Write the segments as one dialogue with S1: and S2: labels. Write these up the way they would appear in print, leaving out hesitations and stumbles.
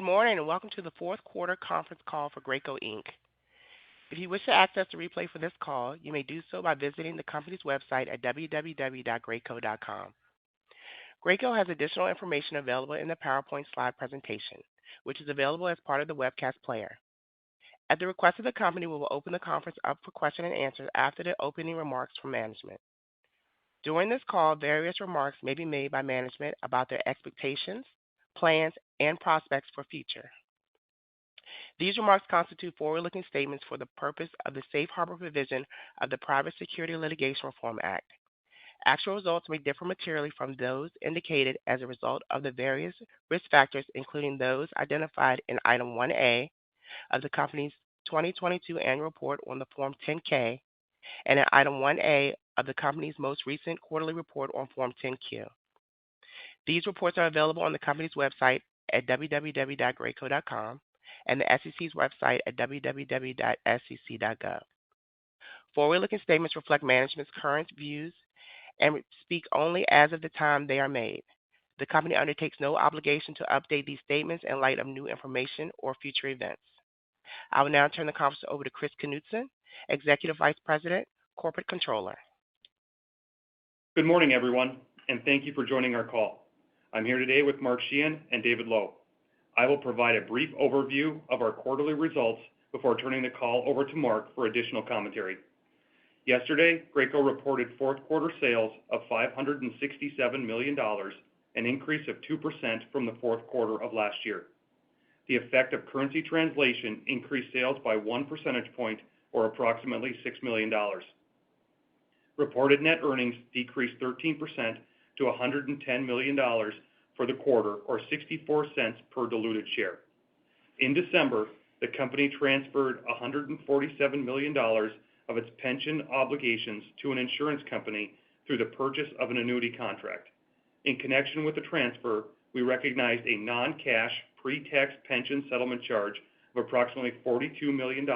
S1: morning and welcome to the fourth quarter conference call for Graco Inc. If you wish to access the replay for this call, you may do so by visiting the company's website at www.graco.com. Graco has additional information available in the PowerPoint slide presentation, which is available as part of the webcast player. At the request of the company, we will open the conference up for question and answers after the opening remarks from management. During this call, various remarks may be made by management about their expectations, plans, and prospects for future. These remarks constitute forward-looking statements for the purpose of the safe harbor provision of the Private Securities Litigation Reform Act. Actual results may differ materially from those indicated as a result of the various risk factors, including those identified in Item 1A of the company's 2022 annual report on the Form 10-K and in Item 1A of the company's most recent quarterly report on Form 10-Q. These reports are available on the company's website at www.graco.com and the SEC's website at www.sec.gov. Forward-looking statements reflect management's current views and speak only as of the time they are made. The company undertakes no obligation to update these statements in light of new information or future events. I will now turn the conference over to Chris Knutson, Executive Vice President, Corporate Controller.
S2: Good morning, everyone, and thank you for joining our call. I'm here today with Mark Sheehan and David Lowe. I will provide a brief overview of our quarterly results before turning the call over to Mark for additional commentary. Yesterday, Graco reported fourth quarter sales of $567 million, an increase of 2% from the fourth quarter of last year. The effect of currency translation increased sales by 1 percentage point, or approximately $6 million. Reported net earnings decreased 13% to $110 million for the quarter, or 64 cents per diluted share. In December, the company transferred $147 million of its pension obligations to an insurance company through the purchase of an annuity contract. In connection with the transfer, we recognized a non-cash pre-tax pension settlement charge of approximately $42 million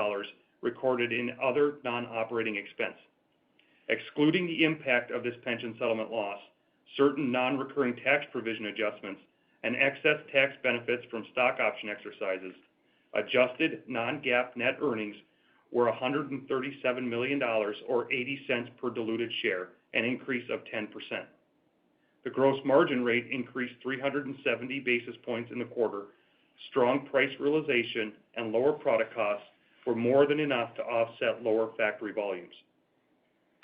S2: recorded in other non-operating expense. Excluding the impact of this pension settlement loss, certain non-recurring tax provision adjustments, and excess tax benefits from stock option exercises, adjusted non-GAAP net earnings were $137 million, or 80 cents per diluted share, an increase of 10%. The gross margin rate increased 370 basis points in the quarter. Strong price realization and lower product costs were more than enough to offset lower factory volumes.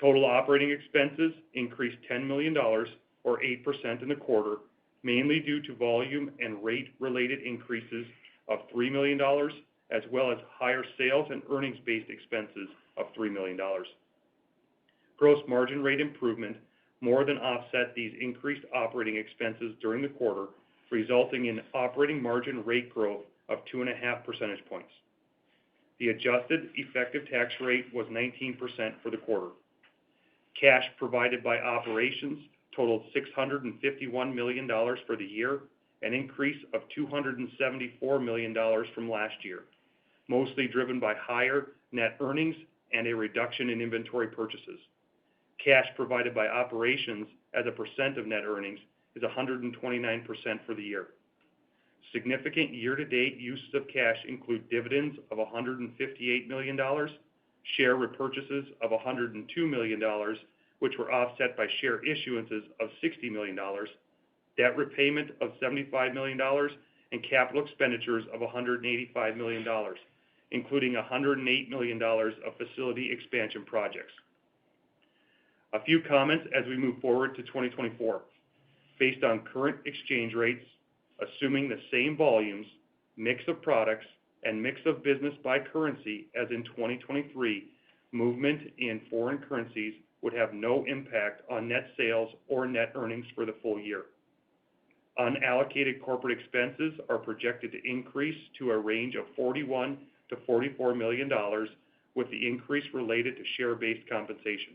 S2: Total operating expenses increased $10 million, or 8% in the quarter, mainly due to volume and rate-related increases of $3 million, as well as higher sales and earnings-based expenses of $3 million. Gross margin rate improvement more than offset these increased operating expenses during the quarter, resulting in operating margin rate growth of 2.5 percentage points. The adjusted effective tax rate was 19% for the quarter. Cash provided by operations totaled $651 million for the year, an increase of $274 million from last year, mostly driven by higher net earnings and a reduction in inventory purchases. Cash provided by operations as a percent of net earnings is 129% for the year. Significant year-to-date uses of cash include dividends of $158 million, share repurchases of $102 million, which were offset by share issuances of $60 million, debt repayment of $75 million, and capital expenditures of $185 million, including $108 million of facility expansion projects. A few comments as we move forward to 2024. Based on current exchange rates, assuming the same volumes, mix of products, and mix of business by currency as in 2023, movement in foreign currencies would have no impact on net sales or net earnings for the full year. Unallocated corporate expenses are projected to increase to a range of $41 to $44 million, with the increase related to share-based compensation.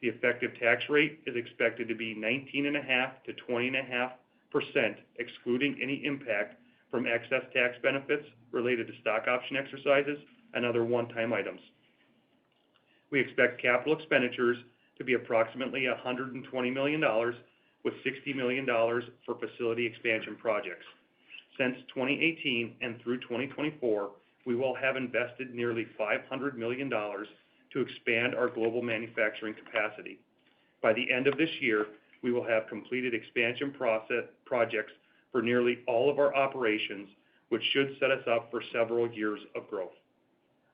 S2: The effective tax rate is expected to be 19.5% to 20.5%, excluding any impact from excess tax benefits related to stock option exercises and other one-time items. We expect capital expenditures to be approximately $120 million, with $60 million for facility expansion projects. Since 2018 and through 2024, we will have invested nearly $500 million to expand our global manufacturing capacity. By the end of this year, we will have completed expansion projects for nearly all of our operations, which should set us up for several years of growth.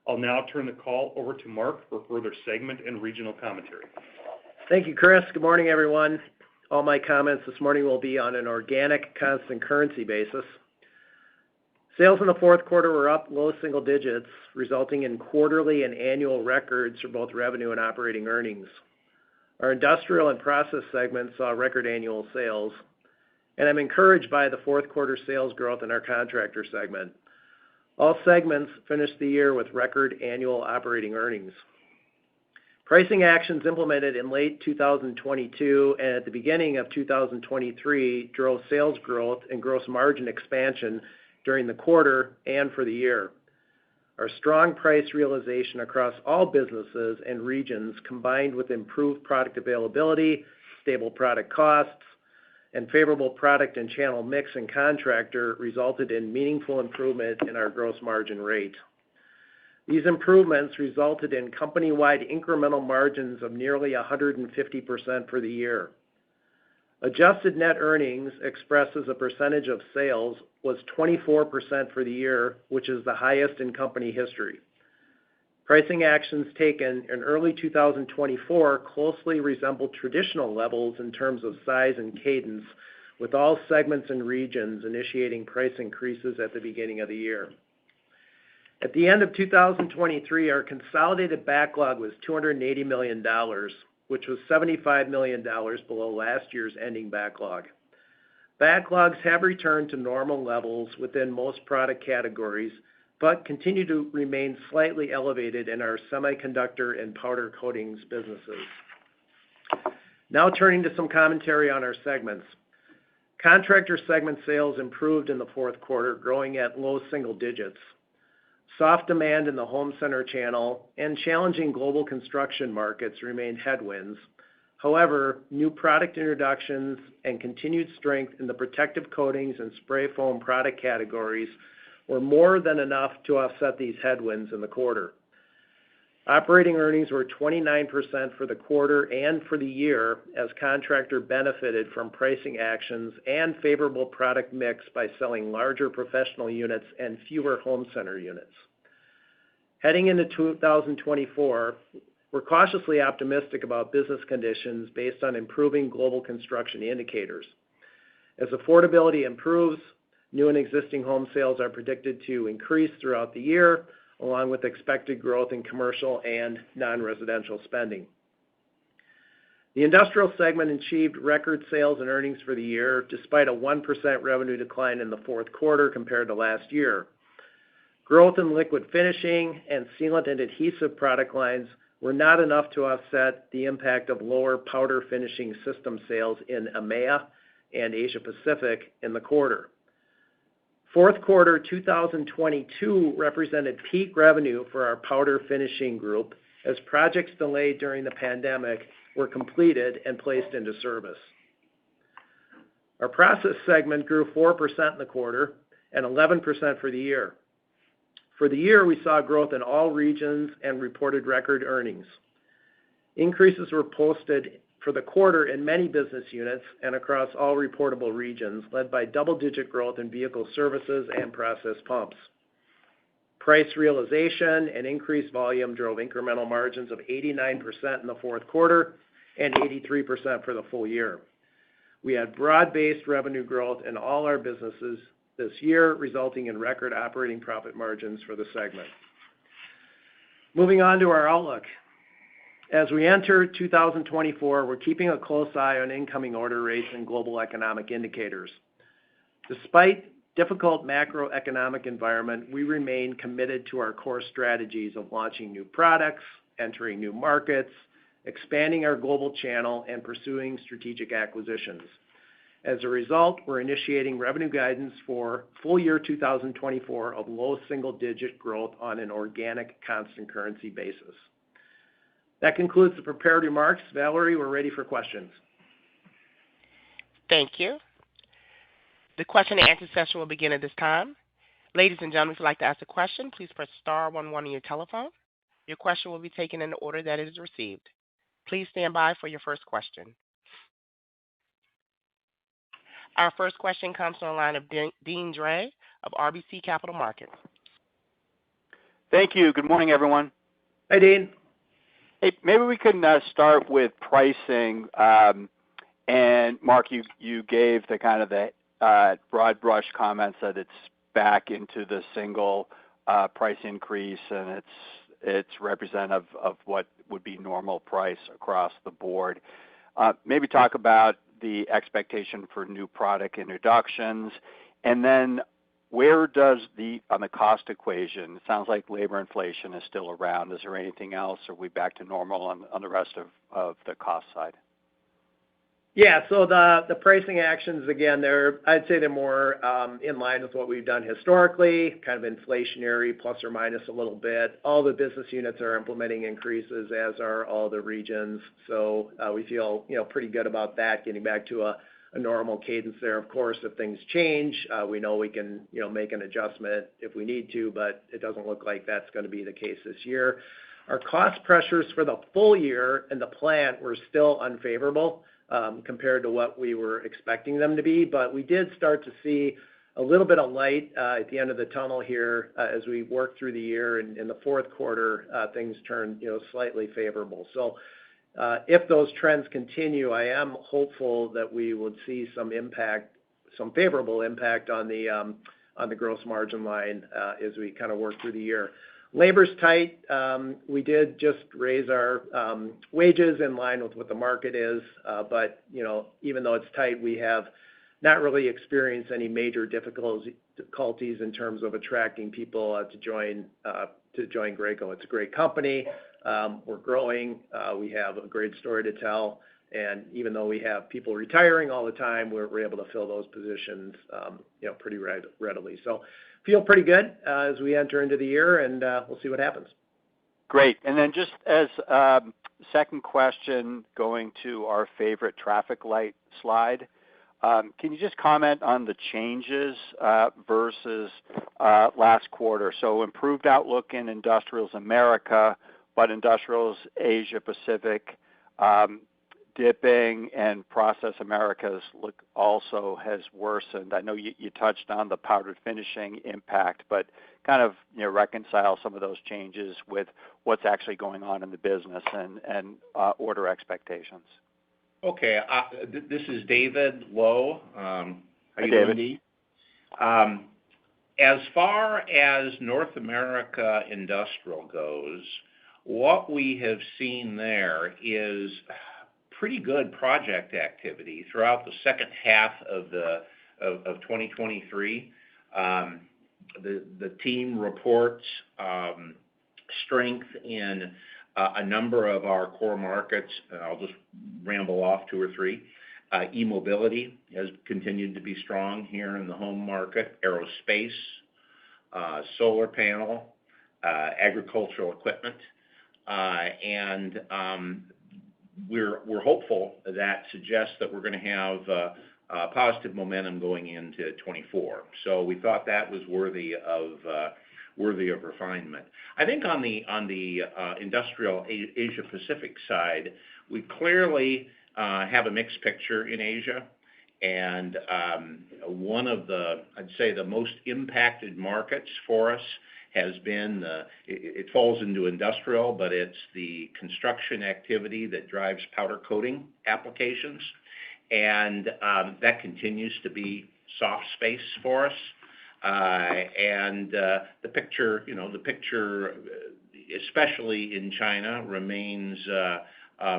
S2: I'll now turn the call over to Mark for further segment and regional commentary.
S3: Thank you, Chris. Good morning, everyone. All my comments this morning will be on an organic constant currency basis. Sales in the fourth quarter were up low single digits, resulting in quarterly and annual records for both revenue and operating earnings. Our industrial and process segments saw record annual sales, and I'm encouraged by the fourth quarter sales growth in our contractor segment. All segments finished the year with record annual operating earnings. Pricing actions implemented in late 2022 and at the beginning of 2023 drove sales growth and gross margin expansion during the quarter and for the year. Our strong price realization across all businesses and regions, combined with improved product availability, stable product costs, and favorable product and channel mix and contractor, resulted in meaningful improvement in our gross margin rate. These improvements resulted in company-wide incremental margins of nearly 150% for the year. Adjusted net earnings, expressed as a percentage of sales, was 24% for the year, which is the highest in company history. Pricing actions taken in early 2024 closely resembled traditional levels in terms of size and cadence, with all segments and regions initiating price increases at the beginning of the year. At the end of 2023, our consolidated backlog was $280 million, which was $75 million below last year's ending backlog. Backlogs have returned to normal levels within most product categories, but continue to remain slightly elevated in our semiconductor and powder coatings businesses. Now turning to some commentary on our segments. Contractor segment sales improved in the fourth quarter, growing at low single digits. Soft demand in the home center channel and challenging global construction markets remained headwinds. However, new product introductions and continued strength in the protective coatings and spray foam product categories were more than enough to offset these headwinds in the quarter. Operating earnings were 29% for the quarter and for the year, as contractor benefited from pricing actions and favorable product mix by selling larger professional units and fewer home center units. Heading into 2024, we're cautiously optimistic about business conditions based on improving global construction indicators. As affordability improves, new and existing home sales are predicted to increase throughout the year, along with expected growth in commercial and non-residential spending. The industrial segment achieved record sales and earnings for the year, despite a 1% revenue decline in the fourth quarter compared to last year. Growth in liquid finishing and sealant and adhesive product lines were not enough to offset the impact of lower powder finishing system sales in EMEA and Asia Pacific in the quarter. Fourth quarter 2022 represented peak revenue for our powder finishing group, as projects delayed during the pandemic were completed and placed into service. Our process segment grew 4% in the quarter and 11% for the year. For the year, we saw growth in all regions and reported record earnings. Increases were posted for the quarter in many business units and across all reportable regions, led by double-digit growth in vehicle services and process pumps. Price realization and increased volume drove incremental margins of 89% in the fourth quarter and 83% for the full year. We had broad-based revenue growth in all our businesses this year, resulting in record operating profit margins for the segment. Moving on to our outlook. As we enter 2024, we're keeping a close eye on incoming order rates and global economic indicators. Despite difficult macroeconomic environment, we remain committed to our core strategies of launching new products, entering new markets, expanding our global channel, and pursuing strategic acquisitions. As a result, we're initiating revenue guidance for full year 2024 of low single-digit growth on an organic constant currency basis. That concludes the prepared remarks. Valerie, we're ready for questions.
S1: Thank you. The question and answer session will begin at this time. Ladies and gentlemen, if you'd like to ask a question, please press star 11 on your telephone. Your question will be taken in the order that it is received. Please stand by for your first question. Our first question comes from the line of Deane Dray of RBC Capital Markets.
S4: Thank you. Good morning, everyone.
S3: Hi, Dean.
S4: Hey, maybe we can start with pricing. And Mark, you gave the kind of the broad brush comments that it's back into the single price increase, and it's representative of what would be normal price across the board. Maybe talk about the expectation for new product introductions, and then where does on the cost equation, it sounds like labor inflation is still around. Is there anything else? Are we back to normal on the rest of the cost side?
S3: Yeah, so the pricing actions, again, I'd say they're more in line with what we've done historically, kind of inflationary, plus or minus a little bit. All the business units are implementing increases, as are all the regions. So we feel, pretty good about that, getting back to a normal cadence there. Of course, if things change, we know we can, make an adjustment if we need to, but it doesn't look like that's going to be the case this year. Our cost pressures for the full year in the plant were still unfavorable compared to what we were expecting them to be, but we did start to see a little bit of light at the end of the tunnel here as we worked through the year. And in the fourth quarter, things turned, slightly favorable. So if those trends continue, I am hopeful that we would see some favorable impact on the gross margin line as we kind of work through the year. Labor's tight. We did just raise our wages in line with what the market is, but even though it's tight, we have not really experienced any major difficulties in terms of attracting people to join Graco. It's a great company. We're growing. We have a great story to tell, and even though we have people retiring all the time, we're able to fill those positions, pretty readily. So feel pretty good as we enter into the year, and we'll see what happens.
S4: Great. And then just as second question, going to our favorite traffic light slide, can you just comment on the changes versus last quarter? So improved outlook in Industrials America, but Industrials Asia Pacific dipping, and Process Americas also has worsened. I know you touched on the powdered finishing impact, but kind of reconcile some of those changes with what's actually going on in the business and order expectations.
S5: Okay, this is David Lowe. How you
S4: David.
S5: doing, Dee? As far as North America Industrial goes, what we have seen there is pretty good project activity throughout the second half of 2023. The team reports strength in a number of our core markets. I'll just ramble off two or three. E-mobility has continued to be strong here in the home market, aerospace, solar panel, agricultural equipment, and we're hopeful that suggests that we're going to have positive momentum going into 24. So we thought that was worthy of refinement. I think on the industrial Asia Pacific side, we clearly have a mixed picture in Asia, and one of I'd say the most impacted markets for us has been, it falls into industrial, but it's the construction activity that drives powder coating applications. And that continues to be soft space for us. And the picture, especially in China, remains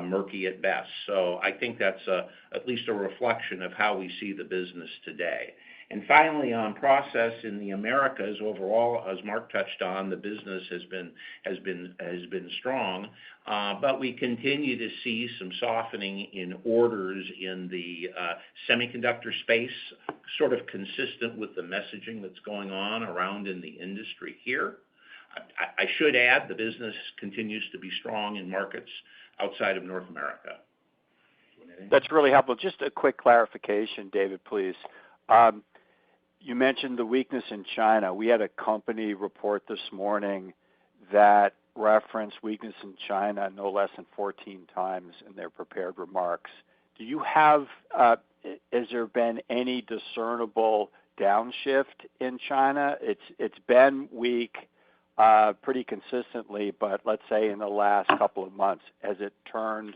S5: murky at best. So I think that's at least a reflection of how we see the business today. And finally, on process in the Americas overall, as Mark touched on, the business has been strong, but we continue to see some softening in orders in the semiconductor space, sort of consistent with the messaging that's going on around in the industry here. I should add, the business continues to be strong in markets outside of North America.
S4: That's really helpful. Just a quick clarification, David, please. You mentioned the weakness in China. We had a company report this morning that referenced weakness in China no less than 14 times in their prepared remarks. Do you have, has there been any discernible downshift in China? It's been weak pretty consistently, but let's say in the last couple of months, has it turned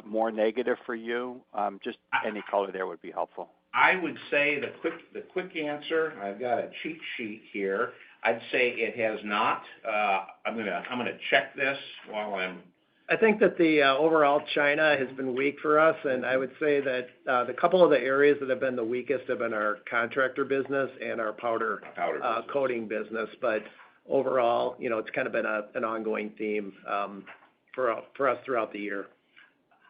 S4: more negative for you? Just any color there would be helpful.
S5: I would say the quick answer. I've got a cheat sheet here. I'd say it has not. I'm gonna check this while I'm.
S3: I think that the overall China has been weak for us, and I would say that the couple of the areas that have been the weakest have been our contractor business and our powder coating business. But overall, it's kind of been an ongoing theme for us throughout the year.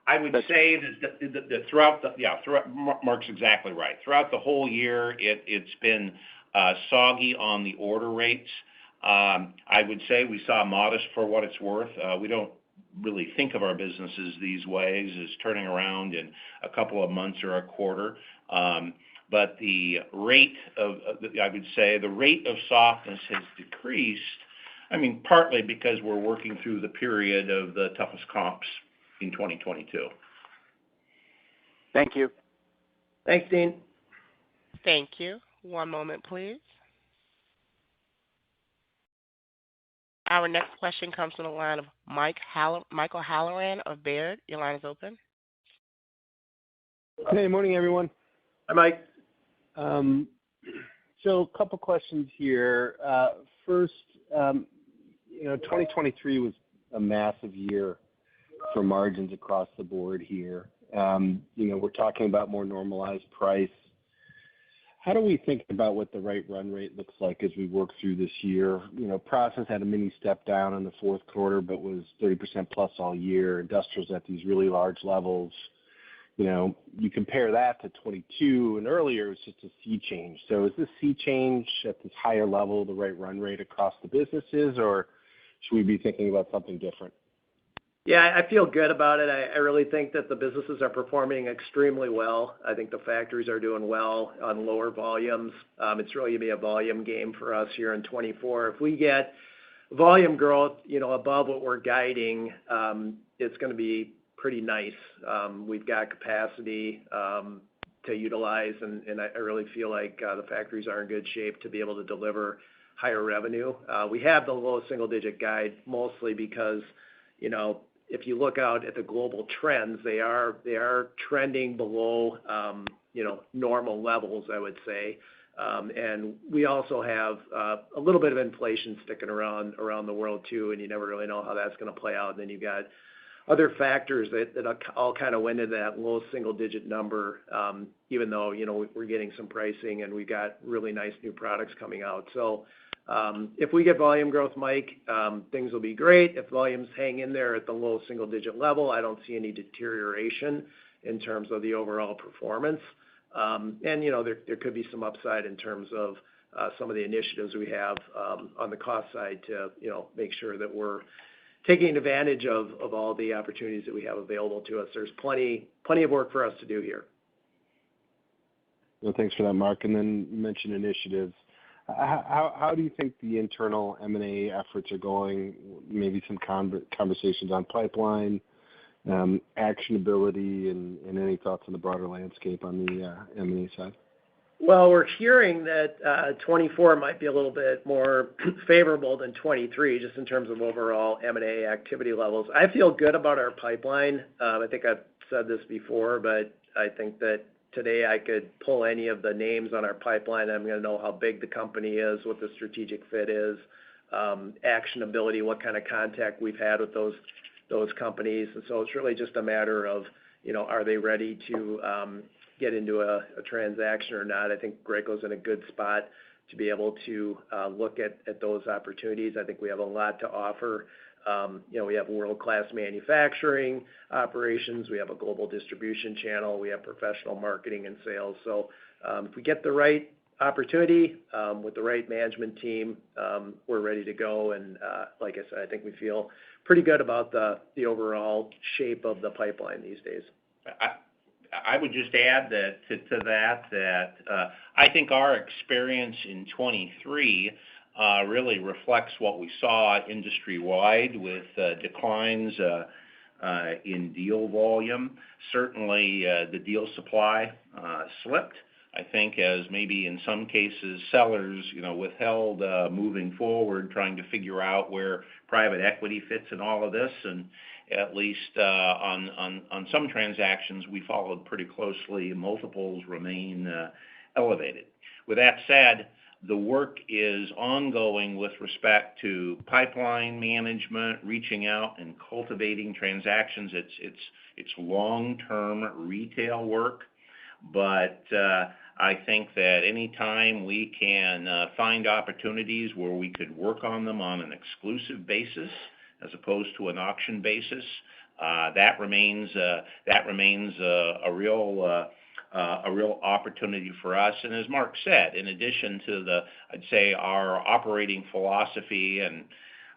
S5: I would say that Mark's exactly right. Throughout the whole year, it's been soggy on the order rates. I would say we saw modest for what it's worth. We don't really think of our businesses these ways as turning around in a couple of months or a quarter. But the rate I would say the rate of softness has decreased. I mean, partly because we're working through the period of the toughest comps in 2022.
S4: Thank you.
S3: Thanks, Dean.
S1: Thank you. One moment, please. Our next question comes from the line of Michael Halloran of Baird. Your line is open.
S6: Hey, morning, everyone.
S3: Hi, Mike.
S6: So a couple questions here. First, 2023 was a massive year for margins across the board here. We're talking about more normalized price. How do we think about what the right run rate looks like as we work through this year? Process had a mini step down in the fourth quarter, but was 30% plus all year. Industrial's at these really large levels. You compare that to 22 and earlier, it was just a sea change. So is this sea change at this higher level the right run rate across the businesses, or should we be thinking about something different?
S3: Yeah, I feel good about it. I really think that the businesses are performing extremely well. I think the factories are doing well on lower volumes. It's really going to be a volume game for us here in 24. If we get volume growth, above what we're guiding, it's going to be pretty nice. We've got capacity to utilize, and I really feel like the factories are in good shape to be able to deliver higher revenue. We have the low single-digit guide mostly because, if you look out at the global trends, they are trending below, normal levels, I would say. And we also have a little bit of inflation sticking around the world too, and you never really know how that's going to play out. And then you've got other factors that all kind of went into that low single-digit number, even though, we're getting some pricing and we've got really nice new products coming out. So if we get volume growth, Mike, things will be great. If volumes hang in there at the low single-digit level, I don't see any deterioration in terms of the overall performance. And, there could be some upside in terms of some of the initiatives we have on the cost side to, make sure that we're taking advantage of all the opportunities that we have available to us. There's plenty of work for us to do here.
S6: Well, thanks for that, Mark. And then you mentioned initiatives. How do you think the internal M&A efforts are going? Maybe some conversations on pipeline, actionability, and any thoughts on the broader landscape on the M&A side?
S3: Well, we're hearing that 24 might be a little bit more favorable than 23, just in terms of overall M&A activity levels. I feel good about our pipeline. I think I've said this before, but I think that today I could pull any of the names on our pipeline. I'm going to know how big the company is, what the strategic fit is, actionability, what kind of contact we've had with those companies. And so it's really just a matter of, are they ready to get into a transaction or not? I think Graco's in a good spot to be able to look at those opportunities. I think we have a lot to offer. We have world-class manufacturing operations. We have a global distribution channel. We have professional marketing and sales. So if we get the right opportunity with the right management team, we're ready to go. And like I said, I think we feel pretty good about the overall shape of the pipeline these days.
S5: I would just add that I think our experience in 23 really reflects what we saw industry-wide with declines in deal volume. Certainly, the deal supply slipped. I think as maybe in some cases sellers, withheld moving forward, trying to figure out where private equity fits in all of this, and at least on some transactions we followed pretty closely. Multiples remain elevated. With that said, the work is ongoing with respect to pipeline management, reaching out and cultivating transactions. It's long-term retail work, but I think that any time we can find opportunities where we could work on them on an exclusive basis as opposed to an auction basis, that remains a real opportunity for us. And as Mark said, in addition to I'd say our operating philosophy and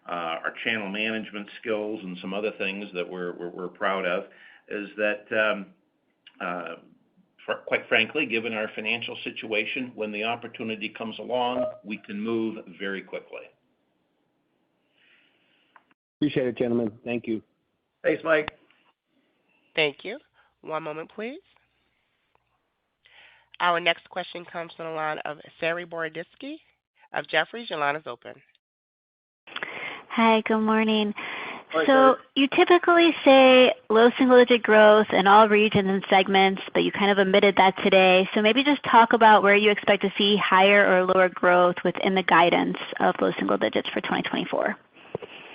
S5: our channel management skills and some other things that we're proud of, is that quite frankly, given our financial situation, when the opportunity comes along, we can move very quickly.
S6: Appreciate it, gentlemen. Thank you.
S3: Thanks, Mike.
S1: Thank you. One moment, please. Our next question comes from the line of Saree Boroditsky of Jefferies. Your line is open.
S7: Hi, good morning.
S3: Hi,
S7: so
S3: Saree.
S7: you typically say low single-digit growth in all regions and segments, but you kind of omitted that today. So maybe just talk about where you expect to see higher or lower growth within the guidance of low single digits for 2024.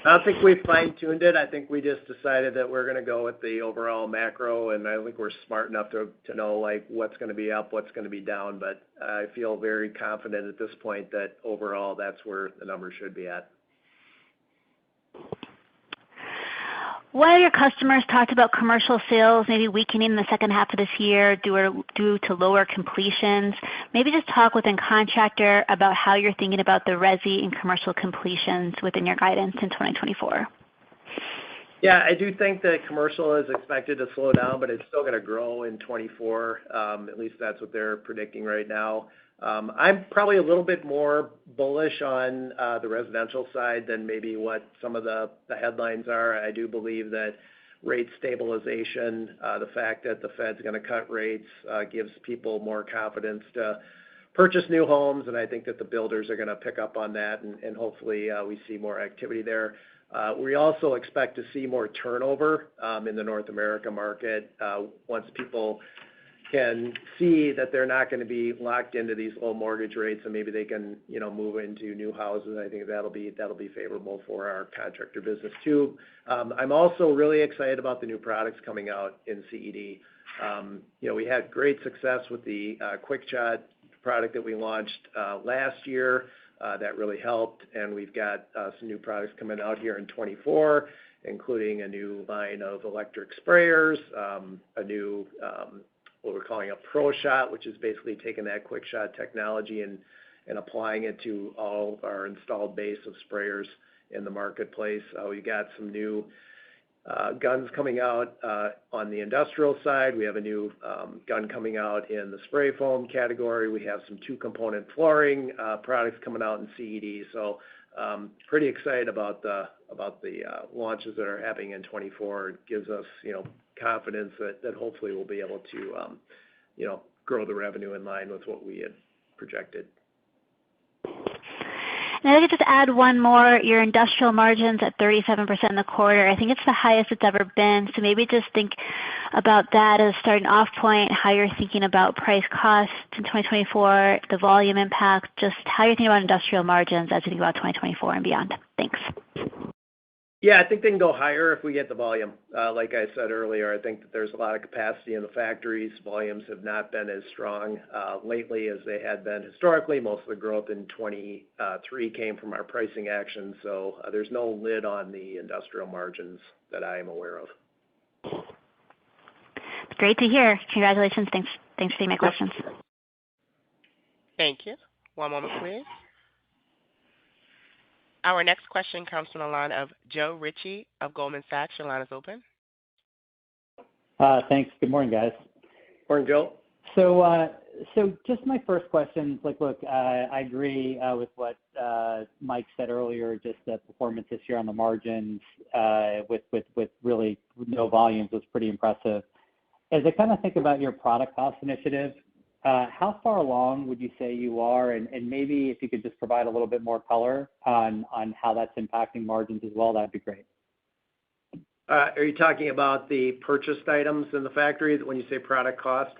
S3: I don't think we've fine-tuned it. I think we just decided that we're going to go with the overall macro, and I think we're smart enough to know what's going to be up, what's going to be down. But I feel very confident at this point that overall that's where the number should be at.
S7: One of your customers talked about commercial sales maybe weakening in the second half of this year due to lower completions. Maybe just talk within contractor about how you're thinking about the resi and commercial completions within your guidance in 2024.
S3: Yeah, I do think that commercial is expected to slow down, but it's still going to grow in 24. At least that's what they're predicting right now. I'm probably a little bit more bullish on the residential side than maybe what some of the headlines are. I do believe that rate stabilization, the fact that the Fed's going to cut rates, gives people more confidence to purchase new homes, and I think that the builders are going to pick up on that, and hopefully we see more activity there. We also expect to see more turnover in the North America market once people can see that they're not going to be locked into these low mortgage rates, and maybe they can, move into new houses. I think that'll be favorable for our contractor business too. I'm also really excited about the new products coming out in CED. We had great success with the Quick Shot product that we launched last year. That really helped, and we've got some new products coming out here in 24, including a new line of electric sprayers, a new what we're calling a Pro Shot, which is basically taking that Quick Shot technology and applying it to all of our installed base of sprayers in the marketplace. We got some new guns coming out on the industrial side. We have a new gun coming out in the spray foam category. We have some two-component flooring products coming out in CED. So pretty excited about the launches that are happening in 24. It gives us, confidence that hopefully we'll be able to, grow the revenue in line with what we had projected.
S7: And I could just add one more. Your industrial margins at 37% in the quarter, I think it's the highest it's ever been. So maybe just think about that as a starting off point, how you're thinking about price cost in 2024, the volume impact, just how you're thinking about industrial margins as you think about 2024 and beyond. Thanks.
S3: Yeah, I think they can go higher if we get the volume. Like I said earlier, I think that there's a lot of capacity in the factories. Volumes have not been as strong lately as they had been historically. Most of the growth in 23 came from our pricing action, so there's no lid on the industrial margins that I am aware of.
S7: Great to hear. Congratulations. Thanks for taking my questions.
S1: Thank you. One moment, please. Our next question comes from the line of Joe Ritchie of Goldman Sachs. Your line is open.
S8: Thanks. Good morning, guys.
S3: Morning, Joe.
S8: So just my first question, like, look, I agree with what Mike said earlier, just the performance this year on the margins with really no volumes was pretty impressive. As I kind of think about your product cost initiative, how far along would you say you are? And maybe if you could just provide a little bit more color on how that's impacting margins as well, that'd be great.
S3: Are you talking about the purchased items in the factory when you say product cost?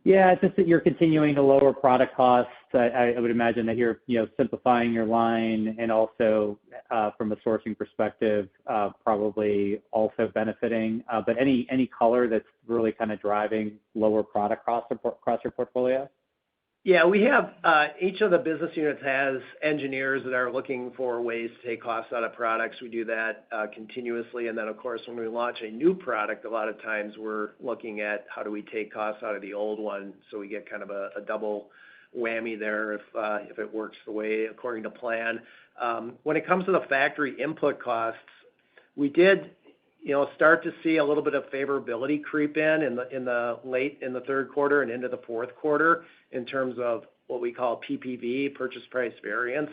S8: Yeah, it's just that you're continuing to lower product costs. I would imagine that you're, simplifying your line and also from a sourcing perspective, probably also benefiting. But any color that's really kind of driving lower product costs across your portfolio?
S3: Yeah, we have each of the business units has engineers that are looking for ways to take costs out of products. We do that continuously. And then, of course, when we launch a new product, a lot of times we're looking at how do we take costs out of the old one so we get kind of a double whammy there if it works the way according to plan. When it comes to the factory input costs, we did start to see a little bit of favorability creep in the late in the third quarter and into the fourth quarter in terms of what we call PPV, purchase price variance.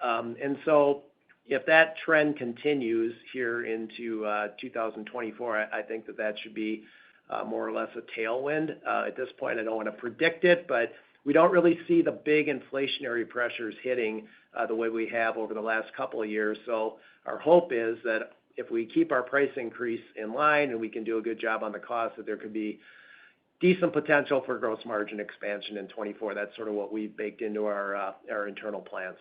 S3: And so if that trend continues here into 2024, I think that should be more or less a tailwind. At this point, I don't want to predict it, but we don't really see the big inflationary pressures hitting the way we have over the last couple of years. So our hope is that if we keep our price increase in line and we can do a good job on the cost, that there could be decent potential for gross margin expansion in 24. That's sort of what we've baked into our internal plans.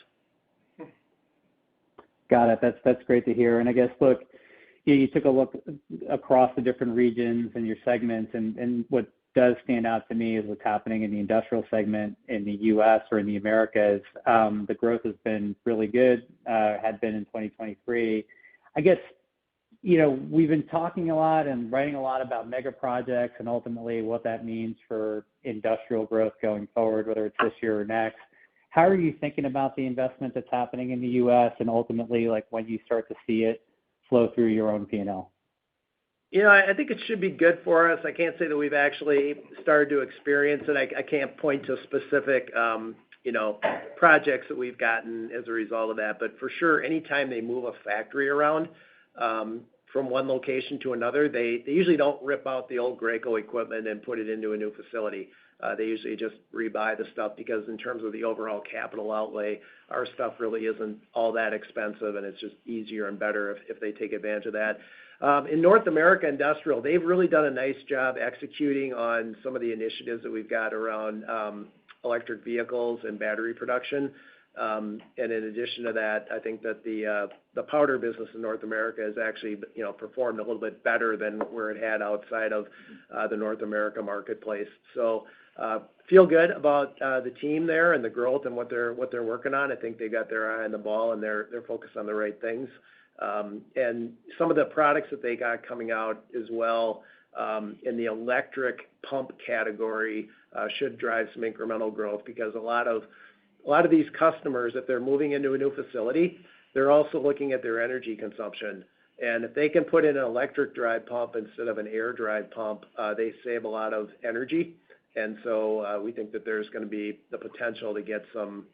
S8: Got it. That's great to hear. And I guess, look, you took a look across the different regions and your segments, and what does stand out to me is what's happening in the industrial segment in the U.S. or in the Americas. The growth has been really good, had been in 2023. I guess, we've been talking a lot and writing a lot about mega projects and ultimately what that means for industrial growth going forward, whether it's this year or next. How are you thinking about the investment that's happening in the U.S. and ultimately, like, when you start to see it flow through your own P&L?
S3: I think it should be good for us. I can't say that we've actually started to experience it. I can't point to specific, projects that we've gotten as a result of that. But for sure, anytime they move a factory around from one location to another, they usually don't rip out the old Graco equipment and put it into a new facility. They usually just rebuy the stuff because in terms of the overall capital outlay, our stuff really isn't all that expensive, and it's just easier and better if they take advantage of that. In North America Industrial, they've really done a nice job executing on some of the initiatives that we've got around electric vehicles and battery production. And in addition to that, I think that the powder business in North America has actually, performed a little bit better than where it had outside of the North America marketplace. So feel good about the team there and the growth and what they're working on. I think they got their eye on the ball and they're focused on the right things. And some of the products that they got coming out as well in the electric pump category should drive some incremental growth because a lot of these customers, if they're moving into a new facility, they're also looking at their energy consumption. And if they can put in an electric drive pump instead of an air drive pump, they save a lot of energy. And so we think that there's going to be the potential to get some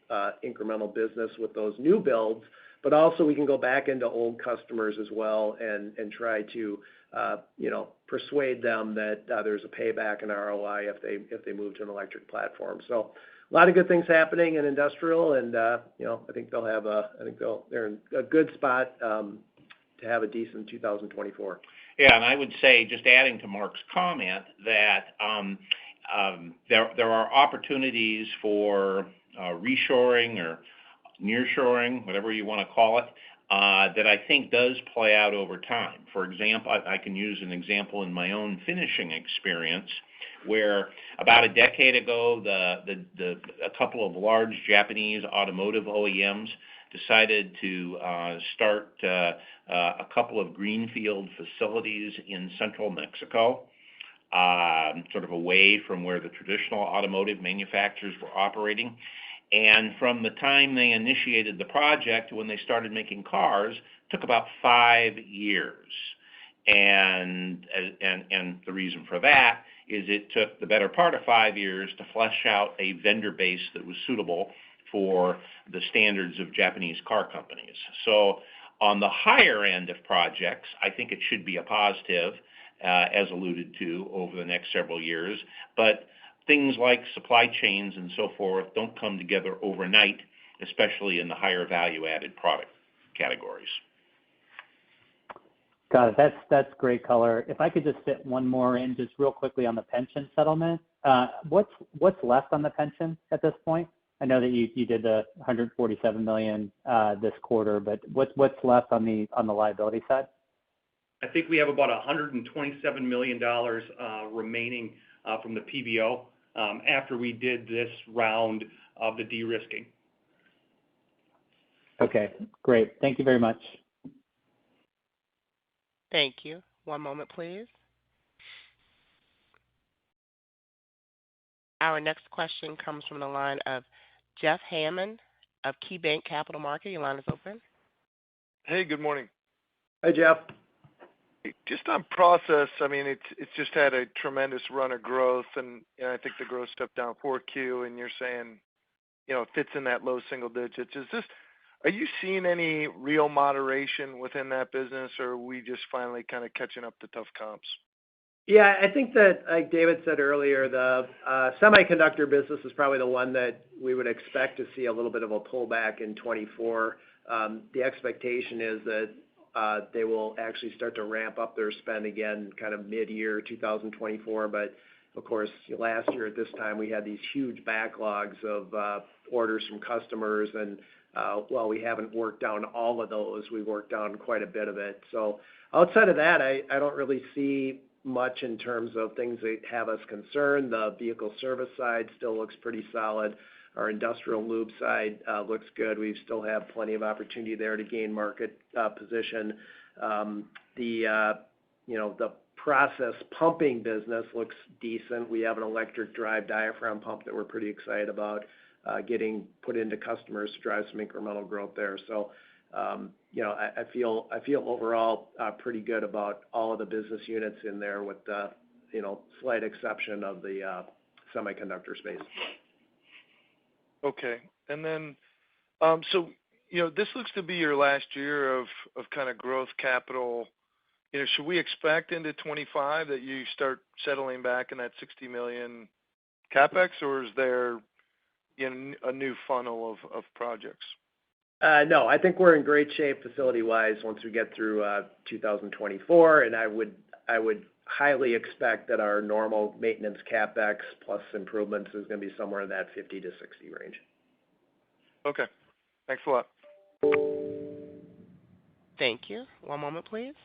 S3: incremental business with those new builds, but also we can go back into old customers as well and try to, persuade them that there's a payback in ROI if they move to an electric platform. So a lot of good things happening in industrial, and I think they're in a good spot to have a decent 2024.
S5: Yeah, and I would say, just adding to Mark's comment, that there are opportunities for reshoring or nearshoring, whatever you want to call it, that I think does play out over time. For example, I can use an example in my own finishing experience, where about a decade ago, a couple of large Japanese automotive OEMs decided to start a couple of greenfield facilities in central Mexico, sort of away from where the traditional automotive manufacturers were operating. And from the time they initiated the project to when they started making cars, took about 5 years. And the reason for that is it took the better part of 5 years to flesh out a vendor base that was suitable for the standards of Japanese car companies. So on the higher end of projects, I think it should be a positive, as alluded to, over the next several years. But things like supply chains and so forth don't come together overnight, especially in the higher value-added product categories.
S8: Got it. That's great color. If I could just fit one more in just real quickly on the pension settlement. What's left on the pension at this point? I know that you did the $147 million this quarter, but what's left on the liability side?
S2: I think we have about $127 million remaining from the PBO after we did this round of the de-risking.
S8: Okay, great. Thank you very much.
S1: Thank you. One moment, please. Our next question comes from the line of Jeff Hammond of KeyBanc Capital Markets. Your line is open.
S9: Hey, good morning.
S3: Hi, Jeff.
S9: Just on process, I mean, it's just had a tremendous run of growth, and I think the growth stepped down 4Q, and you're saying, it fits in that low single digits. Are you seeing any real moderation within that business, or are we just finally kind of catching up to tough comps?
S3: Yeah, I think that, like David said earlier, the semiconductor business is probably the one that we would expect to see a little bit of a pullback in 24. The expectation is that they will actually start to ramp up their spend again kind of mid-year 2024. But, of course, last year at this time, we had these huge backlogs of orders from customers, and while we haven't worked down all of those, we've worked down quite a bit of it. So outside of that, I don't really see much in terms of things that have us concerned. The vehicle service side still looks pretty solid. Our industrial lube side looks good. We still have plenty of opportunity there to gain market position. The process pumping business looks decent. We have an electric drive diaphragm pump that we're pretty excited about getting put into customers to drive some incremental growth there. So, I feel overall pretty good about all of the business units in there with the, slight exception of the semiconductor space.
S9: Okay. And then, so, this looks to be your last year of kind of growth capital. Should we expect into 25 that you start settling back in that $60 million CapEx, or is there a new funnel of projects?
S3: No, I think we're in great shape facility-wise once we get through 2024, and I would highly expect that our normal maintenance CapEx plus improvements is going to be somewhere in that 50 to 60 range.
S9: Okay. Thanks a lot.
S1: Thank you. One moment, please.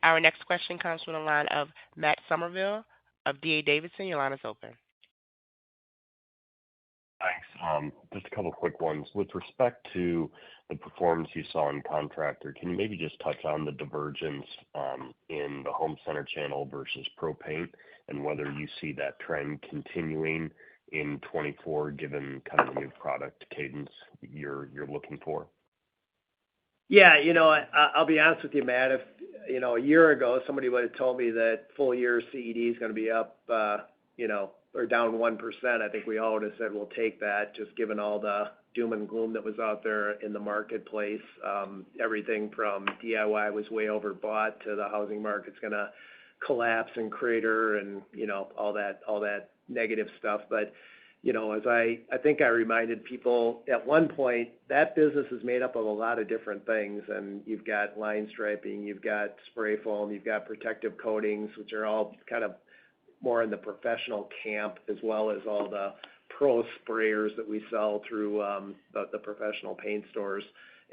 S1: Our next question comes from the line of Matt Summerville of D.A. Davidson. Your line is open.
S10: Thanks. Just a couple quick ones. With respect to the performance you saw in contractor, can you maybe just touch on the divergence in the home center channel versus pro paint, and whether you see that trend continuing in 24, given kind of the new product cadence you're looking for?
S3: Yeah, I'll be honest with you, Matt. If, a year ago, somebody would have told me that full year CED is going to be up, or down 1%, I think we all would have said, we'll take that, just given all the doom and gloom that was out there in the marketplace. Everything from DIY was way overbought to the housing market's going to collapse and crater and, all that negative stuff. But, as I think I reminded people at one point, that business is made up of a lot of different things. And you've got line striping, you've got spray foam, you've got protective coatings, which are all kind of more in the professional camp, as well as all the pro sprayers that we sell through the professional paint stores.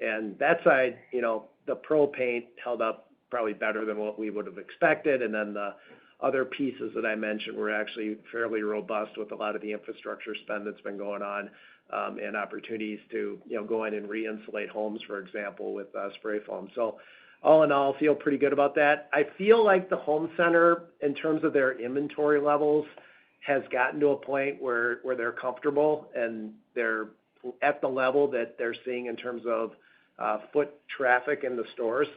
S3: And that side, the pro paint held up probably better than what we would have expected. And then the other pieces that I mentioned were actually fairly robust with a lot of the infrastructure spend that's been going on, and opportunities to, go in and re-insulate homes, for example, with spray foam. So all in all, feel pretty good about that. I feel like the home center, in terms of their inventory levels, has gotten to a point where they're comfortable and they're at the level that they're seeing in terms of foot traffic in the stores.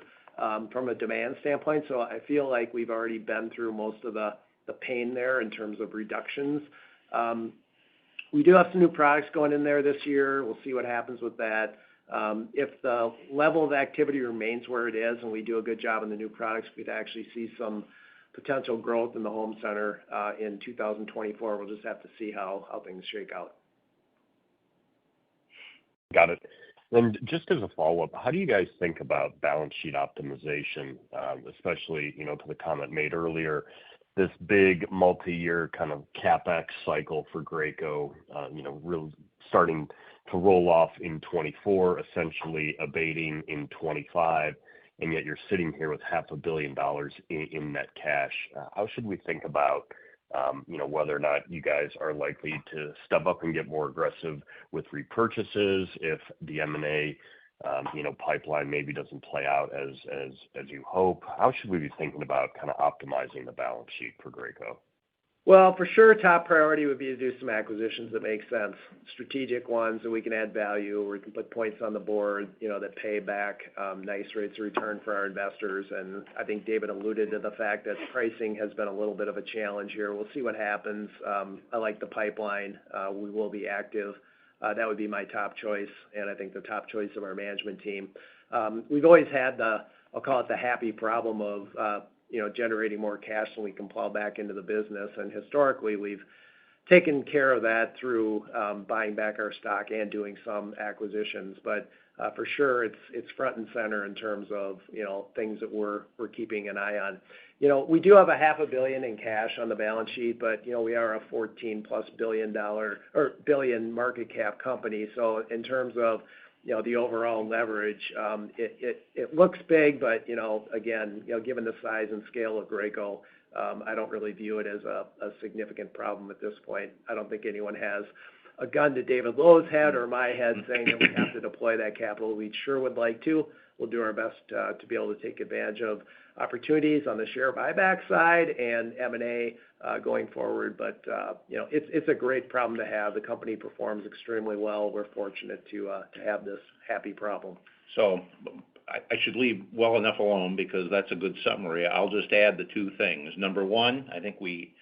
S3: from a demand standpoint. So I feel like we've already been through most of the pain there in terms of reductions. We do have some new products going in there this year. We'll see what happens with that. If the level of activity remains where it is and we do a good job in the new products, we'd actually see some potential growth in the home center in 2024. We'll just have to see how things shake out.
S10: Got it. And just as a follow-up, how do you guys think about balance sheet optimization, especially, to the comment made earlier, this big multi-year kind of CapEx cycle for Graco, really starting to roll off in 24, essentially abating in 25, and yet you're sitting here with $500 million in net cash. How should we think about, whether or not you guys are likely to step up and get more aggressive with repurchases if the M&A, pipeline maybe doesn't play out as you hope? How should we be thinking about kind of optimizing the balance sheet for Graco?
S3: Well, for sure, top priority would be to do some acquisitions that make sense, strategic ones that we can add value, where we can put points on the board, that pay back nice rates of return for our investors. And I think David alluded to the fact that pricing has been a little bit of a challenge here. We'll see what happens. I like the pipeline. We will be active. That would be my top choice, and I think the top choice of our management team. We've always had I'll call it the happy problem of generating more cash than we can plow back into the business. And historically, we've taken care of that through buying back our stock and doing some acquisitions. But for sure, it's front and center in terms of things that we're keeping an eye on. We do have $500 million in cash on the balance sheet, but we are a $14+ billion market cap company. So in terms of the overall leverage, it looks big, but again, given the size and scale of Graco, I don't really view it as a significant problem at this point. I don't think anyone has a gun to David Lowe's head or my head saying that we have to deploy that capital. We sure would like to. We'll do our best to be able to take advantage of opportunities on the share buyback side and M&A going forward. But it's a great problem to have. The company performs extremely well. We're fortunate to have this happy problem.
S5: So I should leave well enough alone because that's a good summary. I'll just add the two things. Number one, I think we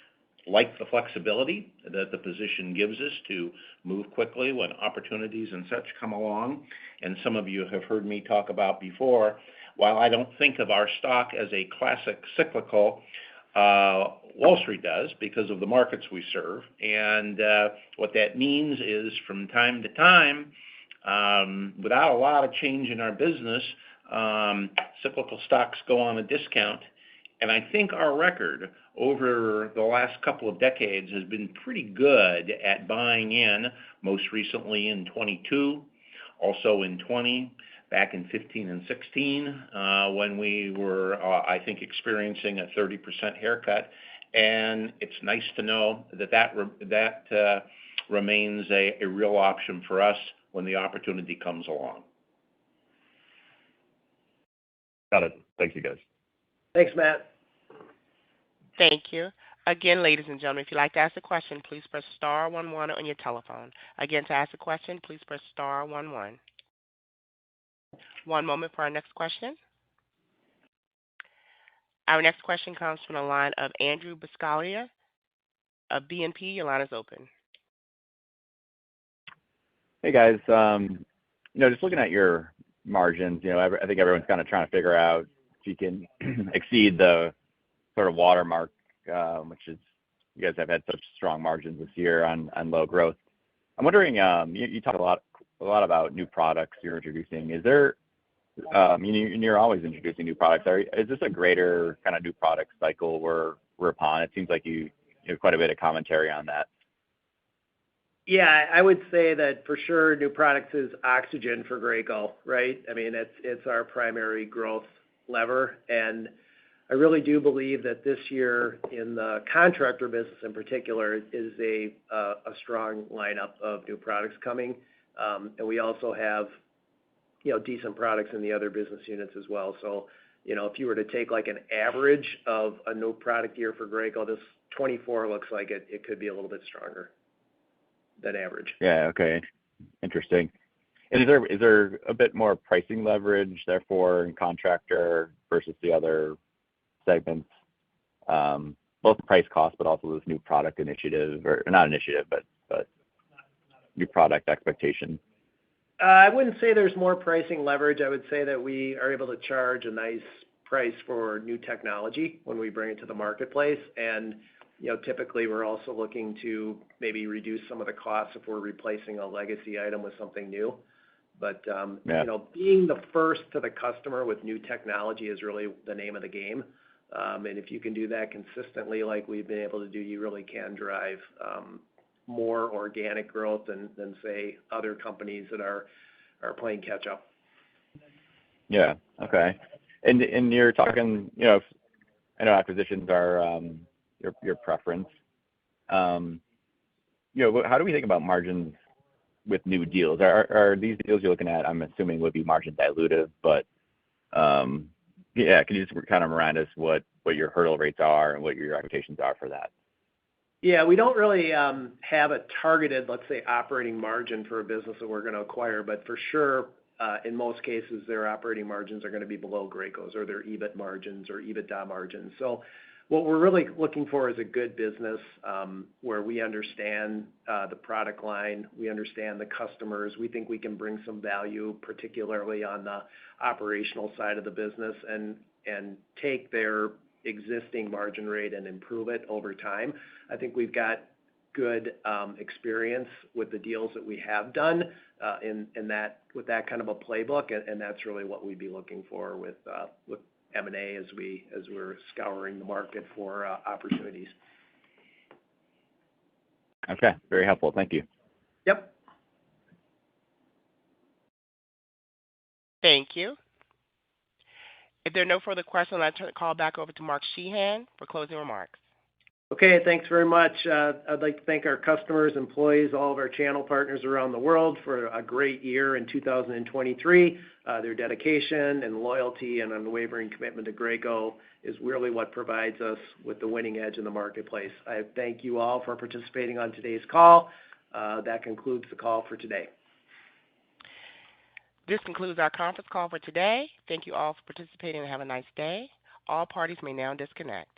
S5: like the flexibility that the position gives us to move quickly when opportunities and such come along. And some of you have heard me talk about before, while I don't think of our stock as a classic cyclical, Wall Street does because of the markets we serve. And what that means is from time to time, without a lot of change in our business, cyclical stocks go on a discount. And I think our record over the last couple of decades has been pretty good at buying in, most recently in 22, also in 20, back in 15 and 16, when we were, I think, experiencing a 30% haircut. And it's nice to know that remains a real option for us when the opportunity comes along.
S10: Got it. Thank you, guys.
S3: Thanks, Matt.
S1: Thank you. Again, ladies and gentlemen, if you'd like to ask a question, please press star 11 on your telephone. Again, to ask a question, please press star 11. One moment for our next question. Our next question comes from the line of Andrew Buscaglia of BNP. Your line is open.
S11: Hey, guys. Just looking at your margins, I think everyone's kind of trying to figure out if you can exceed the sort of watermark, which is you guys have had such strong margins this year on low growth. I'm wondering, you talk a lot about new products you're introducing. Is there, you're always introducing new products. Is this a greater kind of new product cycle we're upon? It seems like you have quite a bit of commentary on that.
S3: Yeah, I would say that for sure new products is oxygen for Graco, right? I mean, it's our primary growth lever. And I really do believe that this year in the contractor business in particular is a strong lineup of new products coming. And we also have, decent products in the other business units as well. So, if you were to take like an average of a new product year for Graco, this 24 looks like it could be a little bit stronger than average.
S11: Yeah, okay. Interesting. And is there a bit more pricing leverage, therefore, in contractor versus the other segments, both the price cost, but also this new product initiative, or not initiative, but new product expectation?
S3: I wouldn't say there's more pricing leverage. I would say that we are able to charge a nice price for new technology when we bring it to the marketplace. And, typically we're also looking to maybe reduce some of the costs if we're replacing a legacy item with something new. But, being the first to the customer with new technology is really the name of the game. And if you can do that consistently like we've been able to do, you really can drive more organic growth than say, other companies that are playing catch up.
S11: Yeah. Okay. And you're talking, I know acquisitions are your preference. How do we think about margins with new deals? Are these deals you're looking at, I'm assuming, would be margin dilutive, but can you just kind of remind us what your hurdle rates are and what your expectations are for that?
S3: Yeah, we don't really have a targeted, let's say, operating margin for a business that we're going to acquire, but for sure, in most cases, their operating margins are going to be below Graco's, or their EBIT margins or EBITDA margins. So what we're really looking for is a good business where we understand the product line, we understand the customers. We think we can bring some value, particularly on the operational side of the business, and take their existing margin rate and improve it over time. I think we've got good experience with the deals that we have done with that kind of a playbook, and that's really what we'd be looking for with M&A as we're scouring the market for opportunities.
S11: Okay, very helpful. Thank you.
S3: Yep.
S1: Thank you. If there are no further questions, I'll turn the call back over to Mark Sheahan for closing remarks.
S3: Okay, thanks very much. I'd like to thank our customers, employees, all of our channel partners around the world for a great year in 2023. Their dedication and loyalty and unwavering commitment to Graco is really what provides us with the winning edge in the marketplace. I thank you all for participating on today's call. That concludes the call for today.
S1: This concludes our conference call for today. Thank you all for participating and have a nice day. All parties may now disconnect.